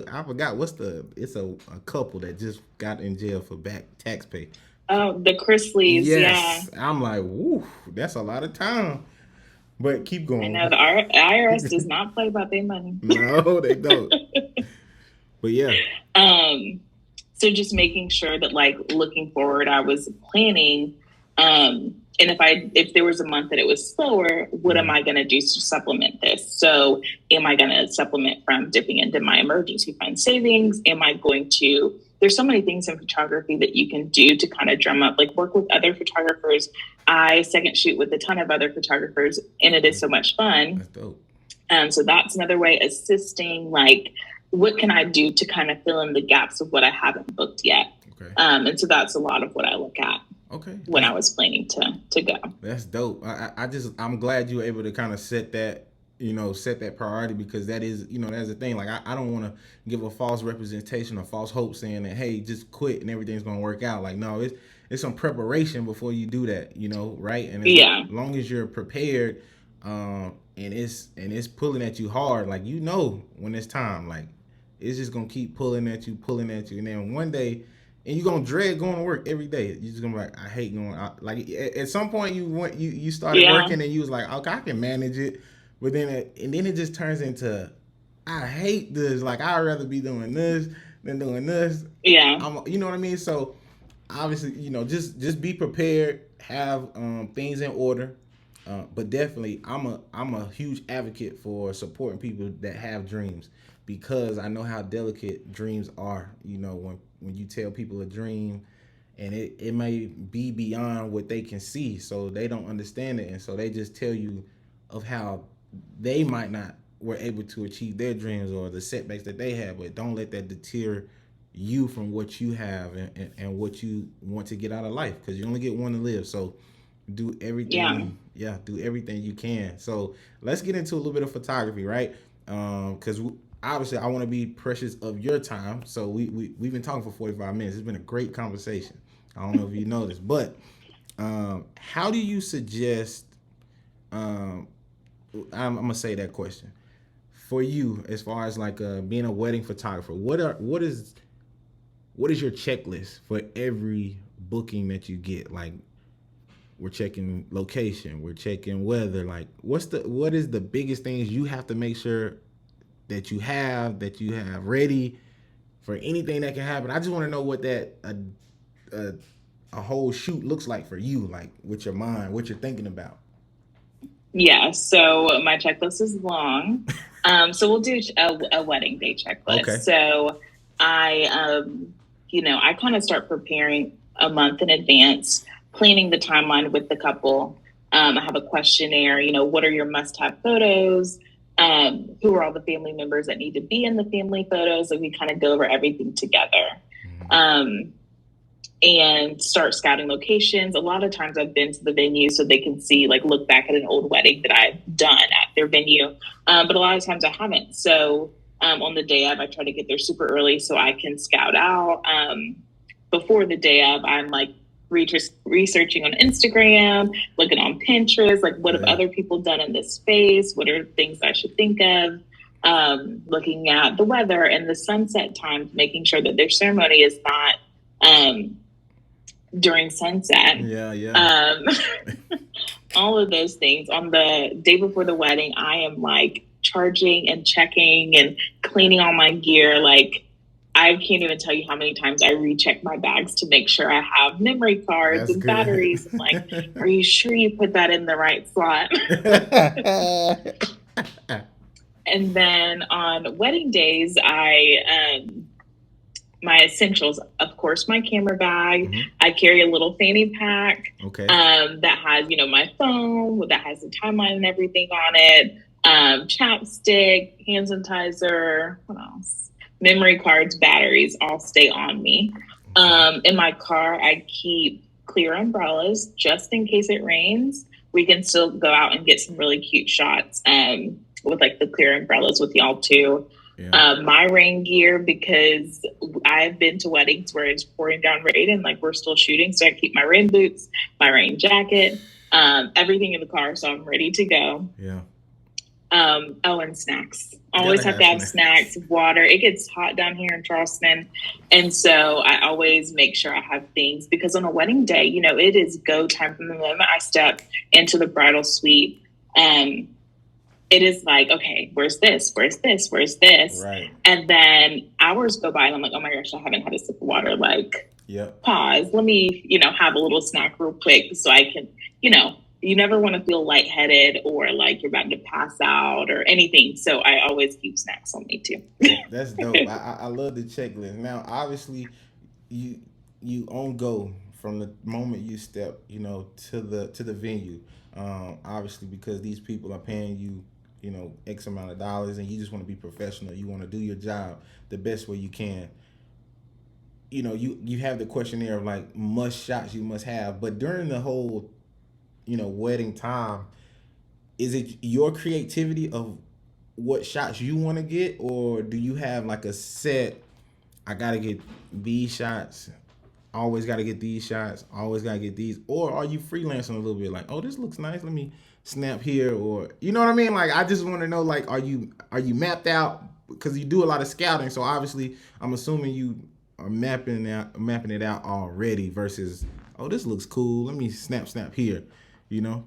couple that just got in jail for back tax pay. Oh, the Chrisleys. Yes. Yeah. I'm like, woo, that's a lot of time. But keep going. I know the IRS does not play about their money. No, they don't. But yeah. So just making sure that like looking forward, I was planning. And if there was a month that it was slower, what am I going to do to supplement this? So am I going to supplement from dipping into my emergency fund savings? There's so many things in photography that you can do to kind of drum up, like work with other photographers. I second shoot with a ton of other photographers and it is so much fun. That's dope. So that's another way, assisting, like, what can I do to kind of fill in the gaps of what I haven't booked yet? Okay. And so that's a lot of what I look at. Okay. When I was planning to go. That's dope. I'm glad you were able to kind of set that set that priority, because that is, that's the thing. Like, I don't want to give a false representation or false hope saying that, hey, just quit and everything's going to work out. Like, no, it's some preparation before you do that, right? And as long as you're prepared, and it's pulling at you hard, like, when it's time, like, it's just going to keep pulling at you. And then one day, and you're gonna dread going to work every day. You're just gonna be like, I hate going out. Like, at some point you started working and you was like, okay, I can manage it. But then it just turns into, I hate this. Like, I'd rather be doing this than doing this. Yeah. You know what I mean? So obviously, just be prepared, have things in order. But definitely, I'm a huge advocate for supporting people that have dreams, because I know how delicate dreams are. When you tell people a dream, and it may be beyond what they can see, so they don't understand it, and so they just tell you of how they might not were able to achieve their dreams or the setbacks that they have. But don't let that deter you from what you have, and what you want to get out of life, because you only get one to live. So do everything. Do everything you can. So let's get into a little bit of photography, right? Because obviously I want to be precious of your time. So we've been talking for 45 minutes. It's been a great conversation. I don't know if you noticed, but how do you suggest, I'm gonna say that question for you, as far as like being a wedding photographer. What is your checklist for every booking that you get? Like, we're checking location, we're checking weather. Like, what is the biggest things you have to make sure that you have ready for anything that can happen? I just want to know what that a whole shoot looks like for you, like with your mind, what you're thinking about. Yeah, so my checklist is long. So we'll do a wedding day checklist. Okay. So I kind of start preparing a month in advance, planning the timeline with the couple. I have a questionnaire, what are your must-have photos? Who are all the family members that need to be in the family photos? And we kind of go over everything together. And start scouting locations. A lot of times I've been to the venue so they can see, like, look back at an old wedding that I've done at their venue. But a lot of times I haven't. So on the day of, I try to get there super early so I can scout out. Before the day of, I'm like researching on Instagram, looking on Pinterest, like, what have other people done in this space? What are things I should think of? Looking at the weather and the sunset times, making sure that their ceremony is not during sunset. All of those things. On the day before the wedding, I am like charging and checking and cleaning all my gear. Like, I can't even tell you how many times I recheck my bags to make sure I have memory cards and batteries. I'm like, are you sure you put that in the right slot? And then on wedding days, my essentials, of course, my camera bag. Mm-hmm. I carry a little fanny pack that has, my phone, that has the timeline and everything on it. Chapstick, hand sanitizer, what else? Memory cards, batteries, all stay on me. In my car, I keep clear umbrellas just in case it rains. We can still go out and get some really cute shots with like the clear umbrellas with y'all too. My rain gear, because I've been to weddings where it's pouring down rain and like we're still shooting. So I keep my rain boots, my rain jacket, everything in the car. So I'm ready to go. And snacks. Always have to have snacks, water. It gets hot down here in Charleston. And so I always make sure I have things, because on a wedding day, it is go time from the moment I step into the bridal suite. It is like, okay, where's this? Where's this? Where's this? Right. And then hours go by and I'm like, oh my gosh, I haven't had a sip of water. Like, pause. Let me, have a little snack real quick so I can, you never want to feel lightheaded or like you're about to pass out or anything. So I always keep snacks on me too. That's dope. I love the checklist. Now, obviously, you on go from the moment you step, to the venue. Obviously, because these people are paying you, X amount of dollars, and you just want to be professional. You want to do your job the best way you can. You have the questionnaire of like must shots you must have, but during the whole, wedding time, is it your creativity of what shots you want to get, or do you have like a set? I gotta get these shots. Always gotta get these shots. Always gotta get these. Or are you freelancing a little bit? Like, oh, this looks nice. Let me snap here, or you know what I mean? Like, I just want to know, like, are you mapped out? Because you do a lot of scouting, so obviously, I'm assuming you are mapping it out already. Versus, oh, this looks cool. Let me snap here. You know?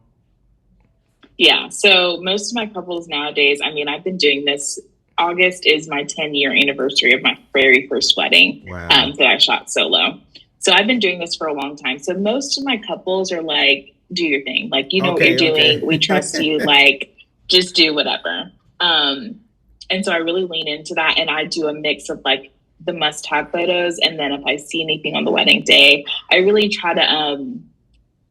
Yeah. So most of my couples nowadays, I mean, I've been doing this. August is my 10-year anniversary of my very first wedding. Wow. That I shot solo. So I've been doing this for a long time. So most of my couples are like, do your thing. Like, you know what you're doing. Okay. We trust you. Like, just do whatever. And so I really lean into that. And I do a mix of like the must-have photos. And then if I see anything on the wedding day, I really try to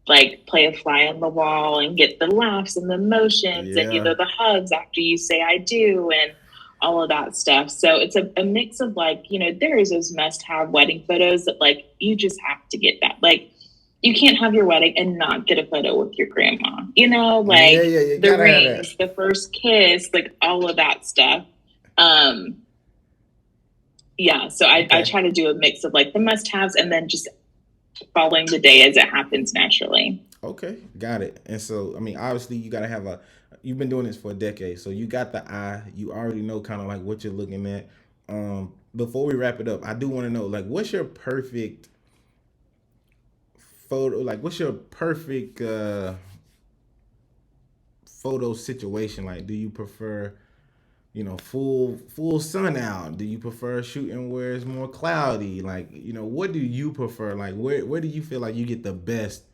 like play a fly on the wall and get the laughs and the emotions and, you know, the hugs after you say I do and all of that stuff. So it's a mix of like, you know, there is those must-have wedding photos that like, you just have to get that. Like, you can't have your wedding and not get a photo with your grandma, you know, like the rings, the first kiss, like all of that stuff. Yeah. So I try to do a mix of like the must-haves and then just following the day as it happens naturally. Okay, got it. And so, I mean, obviously you got to have you've been doing this for a decade, so you got the eye, you already know kind of like what you're looking at. Before we wrap it up, I do want to know, like, what's your perfect photo? Like, what's your perfect photo situation? Like, do you prefer, you know, full sun out? Do you prefer shooting where it's more cloudy? Like, you know, what do you prefer? Like, where do you feel like you get the best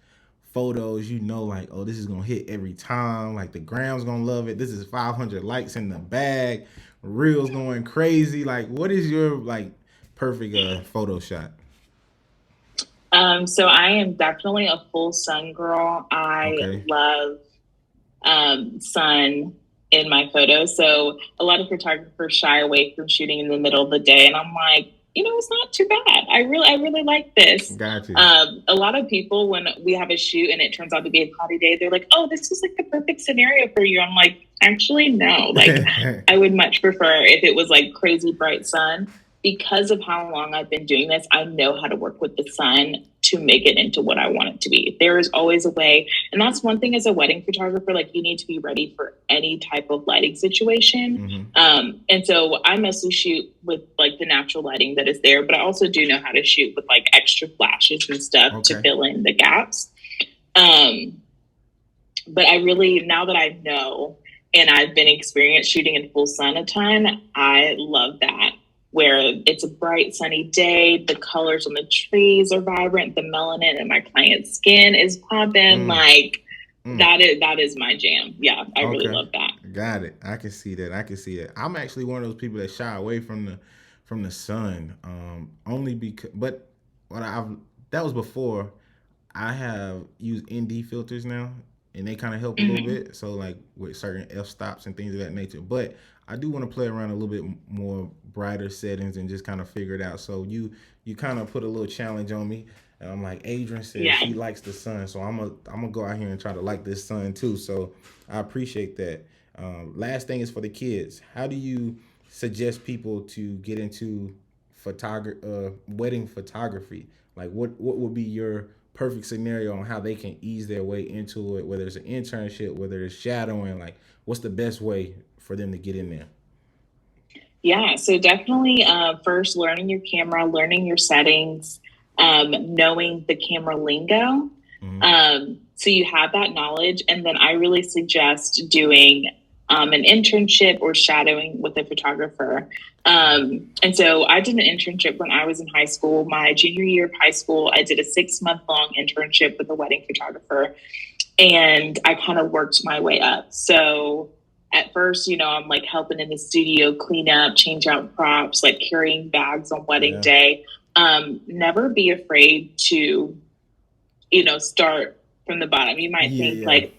photos? You know, like, oh, this is gonna hit every time. Like, the gram's gonna love it. This is 500 likes in the bag. Reels going crazy. Like, what is your like perfect photo shot? So I am definitely a full sun girl. I love sun in my photos. So a lot of photographers shy away from shooting in the middle of the day. And I'm like, you know, it's not too bad. I really like this. Gotcha. A lot of people, when we have a shoot and it turns out to be a cloudy day, they're like, oh, this is like the perfect scenario for you. I'm like, actually, no. Like, I would much prefer if it was like crazy bright sun. Because of how long I've been doing this, I know how to work with the sun to make it into what I want it to be. There is always a way. And that's one thing as a wedding photographer, like you need to be ready for any type of lighting situation. Mm-hmm. And so I mostly shoot with like the natural lighting that is there, but I also do know how to shoot with like extra flashes and stuff to fill in the gaps. But I really, now that I know, and I've been experienced shooting in full sun a ton, I love that. Where it's a bright sunny day, the colors on the trees are vibrant, the melanin in my client's skin is popping. That is my jam. Yeah, I really love that. Got it. I can see that. I'm actually one of those people that shy away from the sun. Only because, but that was before. I have used ND filters now, and they kind of help a little bit. So like with certain f-stops and things of that nature. But I do want to play around a little bit more brighter settings and just kind of figure it out. So you kind of put a little challenge on me. And I'm like, Adrienne says she likes the sun. So I'm gonna go out here and try to like this sun too. So I appreciate that. Last thing is for the kids. How do you suggest people to get into wedding photography? Like what would be your perfect scenario on how they can ease their way into it, whether it's an internship, whether it's shadowing, like what's the best way for them to get in there? Yeah, so definitely first learning your camera, learning your settings, knowing the camera lingo. Mm-hmm. So you have that knowledge. And then I really suggest doing an internship or shadowing with a photographer. And so I did an internship when I was in high school. My junior year of high school, I did a 6-month-long internship with a wedding photographer. And I kind of worked my way up. So at first, you know, I'm like helping in the studio, clean up, change out props, like carrying bags on wedding day. Never be afraid to, you know, start from the bottom. You might think like,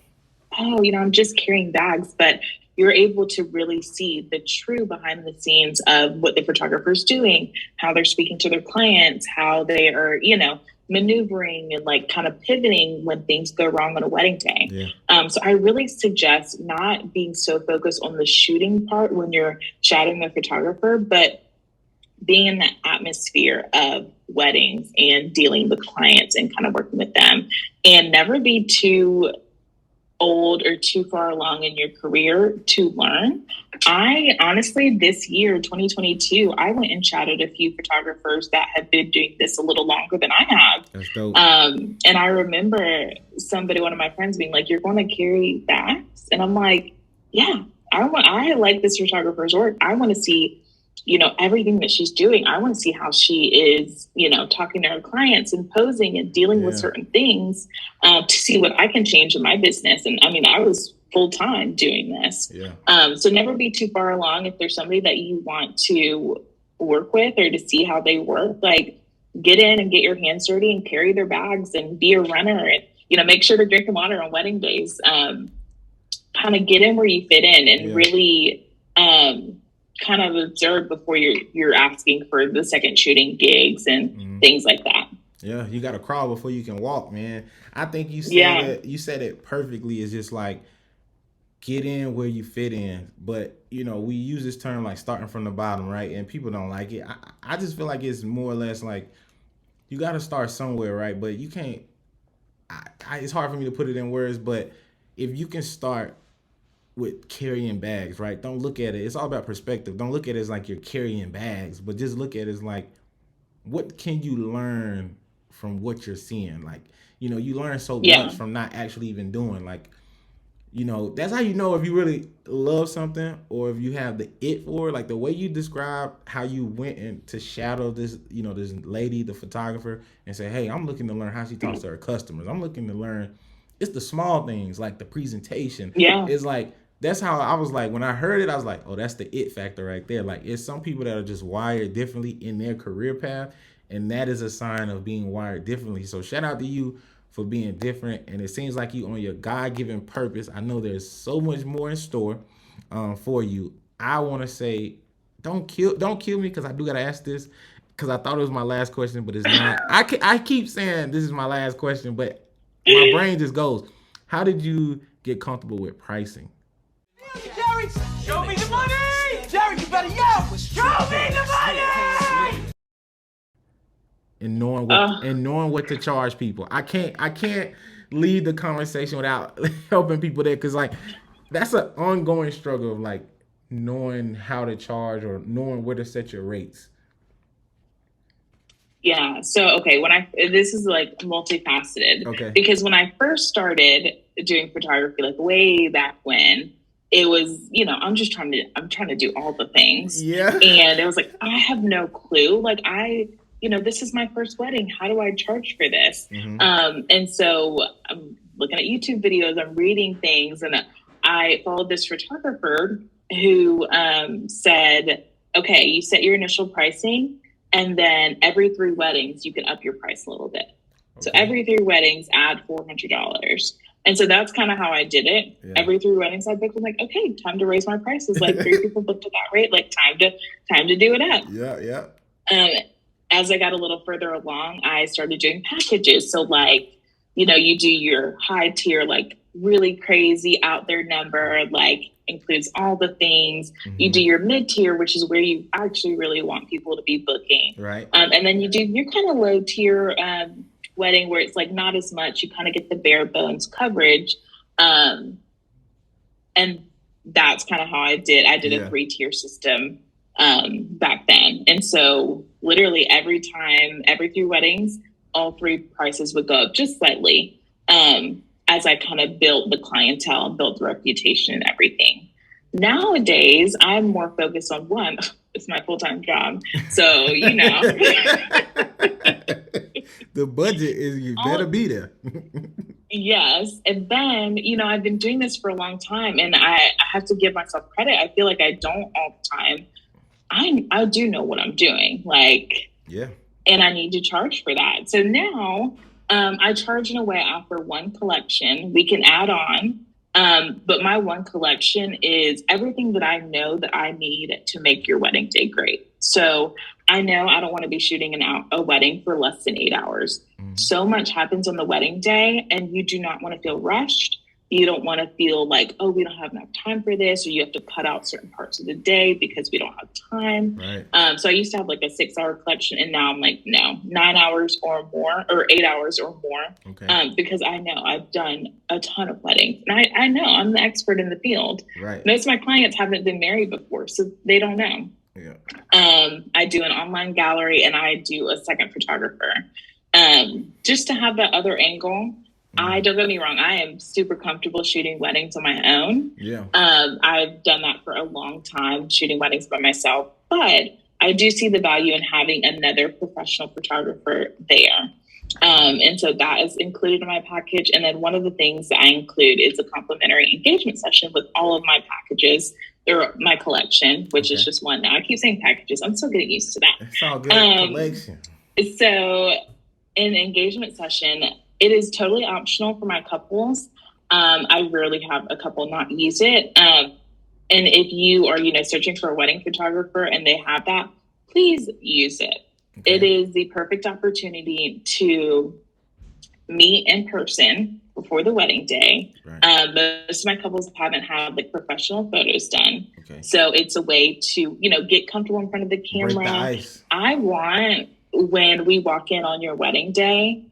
oh, you know, I'm just carrying bags, but you're able to really see the true behind the scenes of what the photographer's doing, how they're speaking to their clients, how they are, you know, maneuvering and like kind of pivoting when things go wrong on a wedding day. So I really suggest not being so focused on the shooting part when you're shadowing a photographer, but being in that atmosphere of weddings and dealing with clients and kind of working with them, and never be too old or too far along in your career to learn. I honestly, this year, 2022, I went and shadowed a few photographers that have been doing this a little longer than I have. That's dope. And I remember one of my friends being like, "You're going to carry bags?" And I'm like, "Yeah, I like this photographer's work. I want to see, everything that she's doing. I want to see how she is, talking to her clients and posing and dealing with certain things to see what I can change in my business." And I mean, I was full-time doing this. Yeah. So never be too far along. If there's somebody that you want to work with or to see how they work, like get in and get your hands dirty and carry their bags and be a runner and, make sure to drink water on wedding days. Kind of get in where you fit in and really, kind of observe before you're asking for the second shooting gigs and things like that. Yeah, you got to crawl before you can walk, man. I think you said you said it perfectly. It's just like get in where you fit in. But we use this term like starting from the bottom, right? And people don't like it. I just feel like it's more or less like you got to start somewhere, right? But you can't. It's hard for me to put it in words, but if you can start with carrying bags, right? Don't look at it. It's all about perspective. Don't look at it as like you're carrying bags, but just look at it as like, what can you learn from what you're seeing? Like, you learn so much from not actually even doing. Like, that's how you know if you really love something or if you have the it for it. Like the way you describe how you went in to shadow this, this lady, the photographer, and say, "Hey, I'm looking to learn how she talks to her customers. I'm looking to learn." It's the small things like the presentation. Yeah. It's like, that's how I was like, when I heard it, I was like, oh, that's the it factor right there. Like, it's some people that are just wired differently in their career path, and that is a sign of being wired differently. So shout out to you for being different, and it seems like you on your God-given purpose. I know there's so much more in store for you. I want to say, don't kill me, because I do got to ask this, because I thought it was my last question, but it's not. I keep saying this is my last question, but my brain just goes, how did you get comfortable with pricing? Jerry, show me the money! Jerry, you better yell! Show me the money! And knowing what to charge people. I can't lead the conversation without helping people there, because like that's an ongoing struggle of like knowing how to charge or knowing where to set your rates. Yeah. So, okay. This is like multifaceted. Okay. Because when I first started doing photography, like way back when, it was, I'm trying to do all the things. Yeah. And it was like, I have no clue. Like this is my first wedding. How do I charge for this? Mm-hmm. And so I'm looking at YouTube videos, I'm reading things, and I followed this photographer who said, okay, you set your initial pricing, and then every 3 weddings, you can up your price a little bit. Okay. So every 3 weddings, add $400. And so that's kind of how I did it. Yeah. Every 3 weddings I booked, I'm like, okay, time to raise my prices. Like 3 people booked at that rate, like time to do it up. Yeah. As I got a little further along, I started doing packages. So like, you do your high tier, like really crazy out there number, like includes all the things. Mm-hmm. You do your mid tier, which is where you actually really want people to be booking. Right. And then you do your kind of low tier wedding where it's like not as much. You kind of get the bare bones coverage. And that's kind of how I did a 3-tier system back then. And so literally every 3 weddings, all 3 prices would go up just slightly as I kind of built the clientele and built the reputation and everything. Nowadays, I'm more focused on one. It's my full-time job. So, the budget is, you better be there. Yes. And then, I've been doing this for a long time, and I have to give myself credit. I feel like I don't all the time. I do know what I'm doing. Like, yeah. And I need to charge for that. So now I charge in a way I offer one collection. We can add on. But my one collection is everything that I know that I need to make your wedding day great. So I know I don't want to be shooting a wedding for less than 8 hours. Mm-hmm. So much happens on the wedding day, and you do not want to feel rushed. you don't want to feel like, oh, we don't have enough time for this, or you have to cut out certain parts of the day because we don't have time. Right. So I used to have like a 6-hour collection, and now I'm like, no, 9 hours or more, or 8 hours or more. Okay. Because I know I've done a ton of weddings, and I know I'm the expert in the field. Right. Most of my clients haven't been married before, so they don't know. Yeah. I do an online gallery, and I do a second photographer, just to have that other angle. I don't get me wrong, I am super comfortable shooting weddings on my own. Yeah. I've done that for a long time, shooting weddings by myself, but I do see the value in having another professional photographer there. And so that is included in my package. And then one of the things that I include is a complimentary engagement session with all of my packages, or my collection, which is just one now. I keep saying packages. I'm still getting used to that. It's all good. Collection. So in the engagement session, it is totally optional for my couples. I rarely have a couple not use it. And if you are, searching for a wedding photographer and they have that, please use it. Okay. It is the perfect opportunity to meet in person before the wedding day. Right. Most of my couples haven't had like professional photos done. Okay. So it's a way to, get comfortable in front of the camera. Break the ice. I want, when we walk in on your wedding day,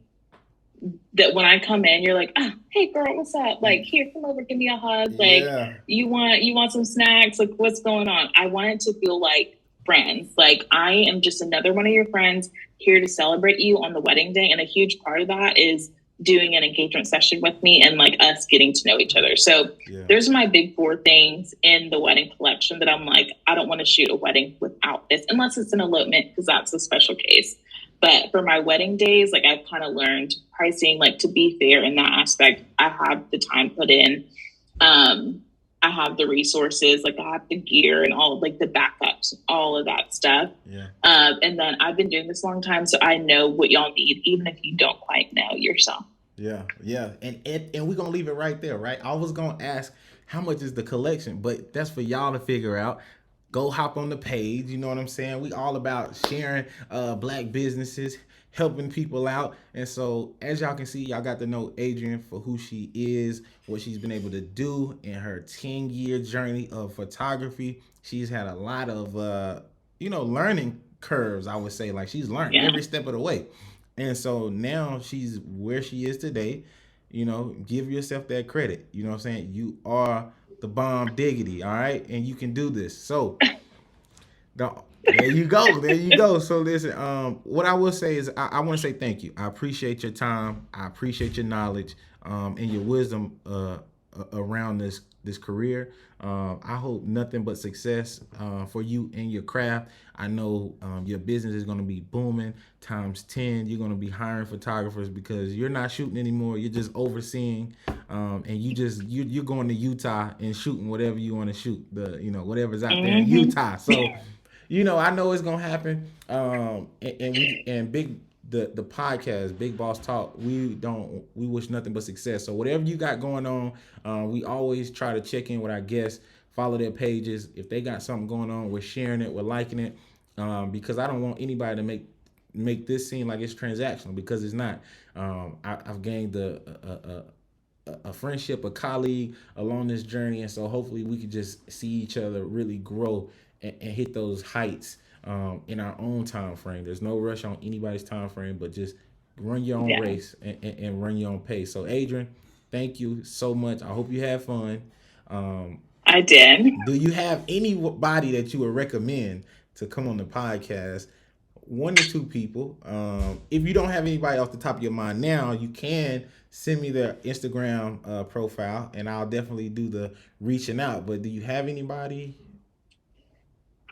that when I come in, you're like, oh, hey girl, what's up? Like, here, come over, give me a hug. Like, you want some snacks? Like, what's going on? I want it to feel like friends. Like, I am just another one of your friends here to celebrate you on the wedding day. And a huge part of that is doing an engagement session with me and like us getting to know each other. So there's my big 4 things in the wedding collection that I'm like, I don't want to shoot a wedding without this, unless it's an elopement, because that's a special case. But for my wedding days, like, I've kind of learned pricing, like, to be fair in that aspect. I have the time put in. I have the resources, like I have the gear and all of like the backups, all of that stuff. Yeah. And then I've been doing this a long time, so I know what y'all need, even if you don't quite know yourself. Yeah. Yeah. And we're going to leave it right there, right? I was going to ask how much is the collection, but that's for y'all to figure out. Go hop on the page. You know what I'm saying? We all about sharing Black businesses, helping people out. And so as y'all can see, y'all got to know Adrienne for who she is, what she's been able to do in her 10-year journey of photography. She's had a lot of, learning curves, I would say. Like, she's learned every step of the way. And so now she's where she is today. Give yourself that credit. You know what I'm saying? You are the bomb diggity, all right? And you can do this. So there you go. So listen, what I will say is I want to say thank you. I appreciate your time. I appreciate your knowledge and your wisdom around this career. I hope nothing but success for you and your craft. I know your business is going to be booming times 10. You're going to be hiring photographers because you're not shooting anymore. You're just overseeing, and you're going to Utah and shooting whatever you want to shoot. Whatever's out there in Utah. So, I know it's going to happen. And the podcast, Big Boss Talk, we wish nothing but success. So whatever you got going on, we always try to check in with our guests, follow their pages. If they got something going on, we're sharing it, we're liking it, because I don't want anybody to make this seem like it's transactional, because it's not. I've gained a friendship, a colleague along this journey, and so hopefully we can just see each other really grow and hit those heights in our own time frame. There's no rush on anybody's time frame, but just run your own race and run your own pace. So Adrienne, thank you so much. I hope you had fun. I did. Do you have anybody that you would recommend to come on the podcast? 1 to 2 people. If you don't have anybody off the top of your mind now, you can send me their Instagram profile, and I'll definitely do the reaching out. But do you have anybody?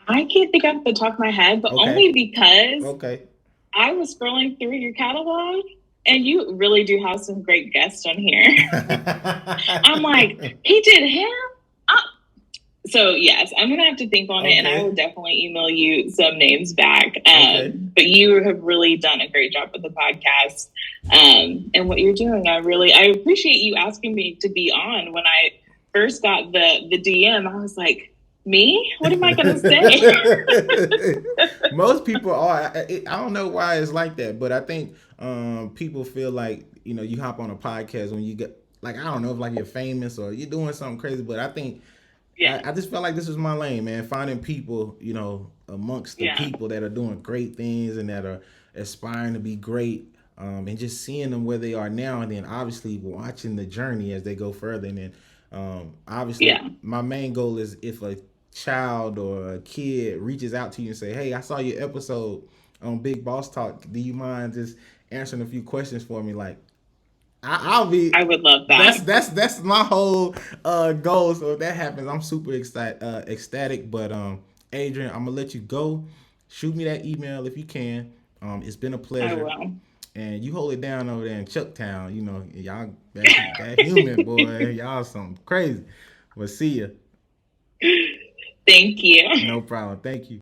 I can't think off the top of my head, but only because I was scrolling through your catalog, and you really do have some great guests on here. I'm like, he did him? So yes, I'm going to have to think on it, and I will definitely email you some names back. But you have really done a great job with the podcast and what you're doing. I appreciate you asking me to be on. When I first got the DM, I was like, me? What am I going to say? Most people are. I don't know why it's like that, but I think people feel like, you hop on a podcast when you get like, I don't know if like you're famous or you're doing something crazy, but I think Yeah. I just felt like this was my lane, man. Finding people, you know, amongst the people that are doing great things and that are aspiring to be great, and just seeing them where they are now, and then obviously watching the journey as they go further. And then, obviously, my main goal is if a child or a kid reaches out to you and say, "Hey, I saw your episode on Big Boss Talk. Do you mind just answering a few questions for me?" Like, I'll be. I would love that. That's my whole goal. So if that happens, I'm super ecstatic. But Adrienne, I'm gonna let you go. Shoot me that email if you can. It's been a pleasure. I will. And you hold it down over there in Chucktown. You know, y'all that human boy. Y'all something crazy. But see ya. Thank you. No problem. Thank you.